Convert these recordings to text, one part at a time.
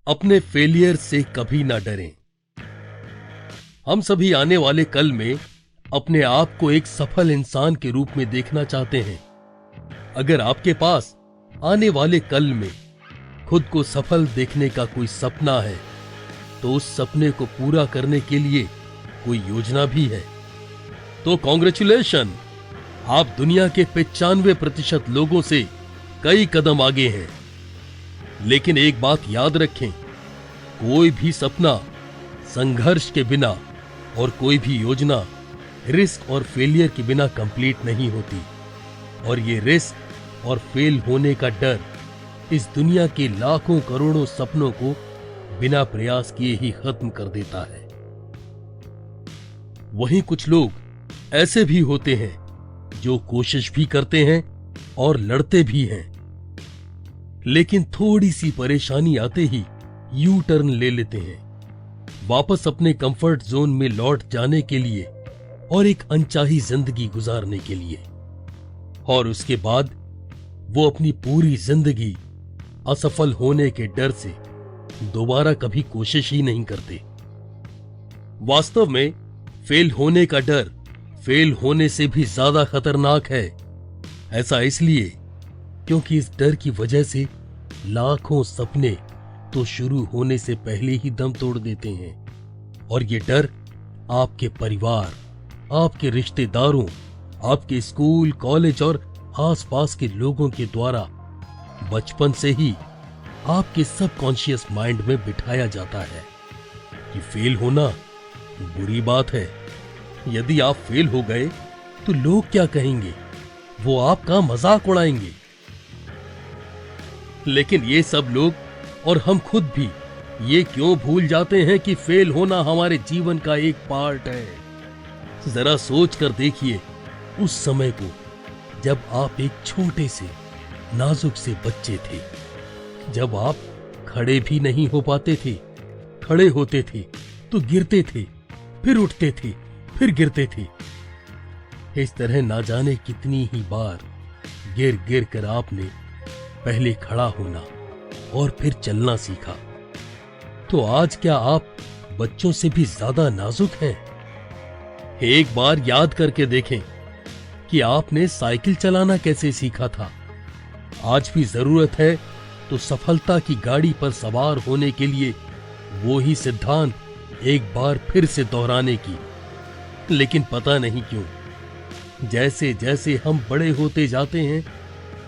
अपने फेलियर से कभी ना डरें। हम सभी आने वाले कल में अपने आप को एक सफल इंसान के रूप में देखना चाहते हैं। अगर आपके पास आने वाले कल में खुद को सफल देखने का कोई सपना है, तो उस सपने को पूरा करने के लिए कोई योजना भी है, तो कॉन्ग्रेचुलेशन, आप दुनिया के 95% लोगों से कई कदम आगे हैं। लेकिन एक बात याद रखें, कोई भी सपना संघर्ष के बिना और कोई भी योजना रिस्क और फेलियर के बिना कंप्लीट नहीं होती। और ये रिस्क और फेल होने का डर इस दुनिया के लाखों करोड़ों सपनों को बिना प्रयास किए ही खत्म कर देता है। वहीं कुछ लोग ऐसे भी होते हैं जो कोशिश भी करते हैं और लड़ते भी हैं, लेकिन थोड़ी सी परेशानी आते ही यू टर्न ले लेते हैं, वापस अपने कंफर्ट जोन में लौट जाने के लिए और एक अनचाही जिंदगी गुजारने के लिए। और उसके बाद वो अपनी पूरी जिंदगी असफल होने के डर से दोबारा कभी कोशिश ही नहीं करते। वास्तव में फेल होने का डर फेल होने से भी ज्यादा खतरनाक है। ऐसा इसलिए क्योंकि इस डर की वजह से लाखों सपने तो शुरू होने से पहले ही दम तोड़ देते हैं। और ये डर आपके परिवार, आपके रिश्तेदारों, आपके स्कूल, कॉलेज और आसपास के लोगों के द्वारा बचपन से ही आपके सबकॉन्शियस माइंड में बिठाया जाता है कि फेल होना बुरी बात है। यदि आप फेल हो गए तो लोग क्या कहेंगे, वो आपका मजाक उड़ाएंगे। लेकिन ये सब लोग और हम खुद भी ये क्यों भूल जाते हैं कि फेल होना हमारे जीवन का एक पार्ट है। जरा सोच कर देखिए उस समय को जब आप एक छोटे से नाजुक से बच्चे थे, जब आप खड़े भी नहीं हो पाते थे, खड़े होते थे तो गिरते थे, फिर उठते थे, फिर गिरते थे। इस तरह ना जाने कितनी ही बार गिर गिर कर आपने पहले खड़ा होना और फिर चलना सीखा। तो आज क्या आप बच्चों से भी ज्यादा नाजुक हैं? एक बार याद करके देखें कि आपने साइकिल चलाना कैसे सीखा था। आज भी जरूरत है तो सफलता की गाड़ी पर सवार होने के लिए वो ही सिद्धांत एक बार फिर से दोहराने की। लेकिन पता नहीं क्यों जैसे जैसे हम बड़े होते जाते हैं,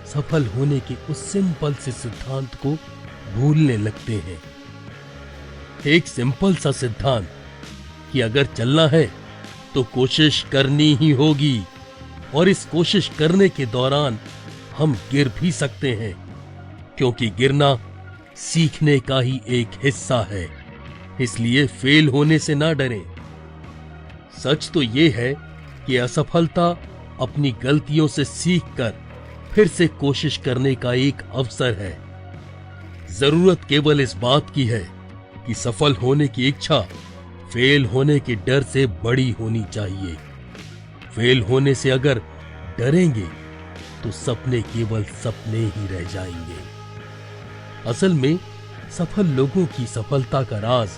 सफल होने के उस सिंपल से सिद्धांत को भूलने लगते हैं। एक सिंपल सा सिद्धांत कि अगर चलना है तो कोशिश करनी ही होगी, और इस कोशिश करने के दौरान हम गिर भी सकते हैं, क्योंकि गिरना सीखने का ही एक हिस्सा है। इसलिए फेल होने से ना डरें। सच तो यह है कि असफलता अपनी गलतियों से सीखकर फिर से कोशिश करने का एक अवसर है। जरूरत केवल इस बात की है कि सफल होने की इच्छा फेल होने के डर से बड़ी होनी चाहिए। फेल होने से अगर डरेंगे तो सपने केवल सपने ही रह जाएंगे। असल में सफल लोगों की सफलता का राज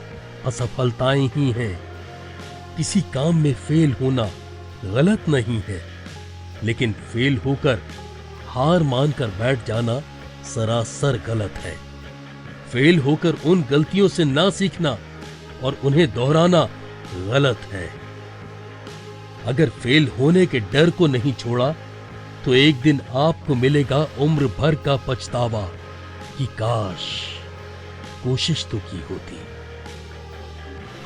असफलताएं ही हैं। किसी काम में फेल होना गलत नहीं है, लेकिन फेल होकर हार मानकर बैठ जाना सरासर गलत है। फेल होकर उन गलतियों से ना सीखना और उन्हें दोहराना गलत है। अगर फेल होने के डर को नहीं छोड़ा तो एक दिन आपको मिलेगा उम्र भर का पछतावा कि काश कोशिश तो की होती।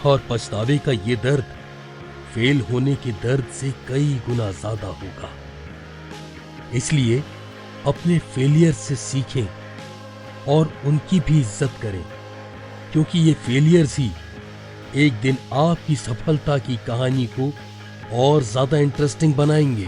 और पछतावे का ये दर्द फेल होने के दर्द से कई गुना ज्यादा होगा। इसलिए अपने फेलियर से सीखें और उनकी भी इज्जत करें, क्योंकि ये फेलियर्स ही एक दिन आपकी सफलता की कहानी को और ज्यादा इंटरेस्टिंग बनाएंगे।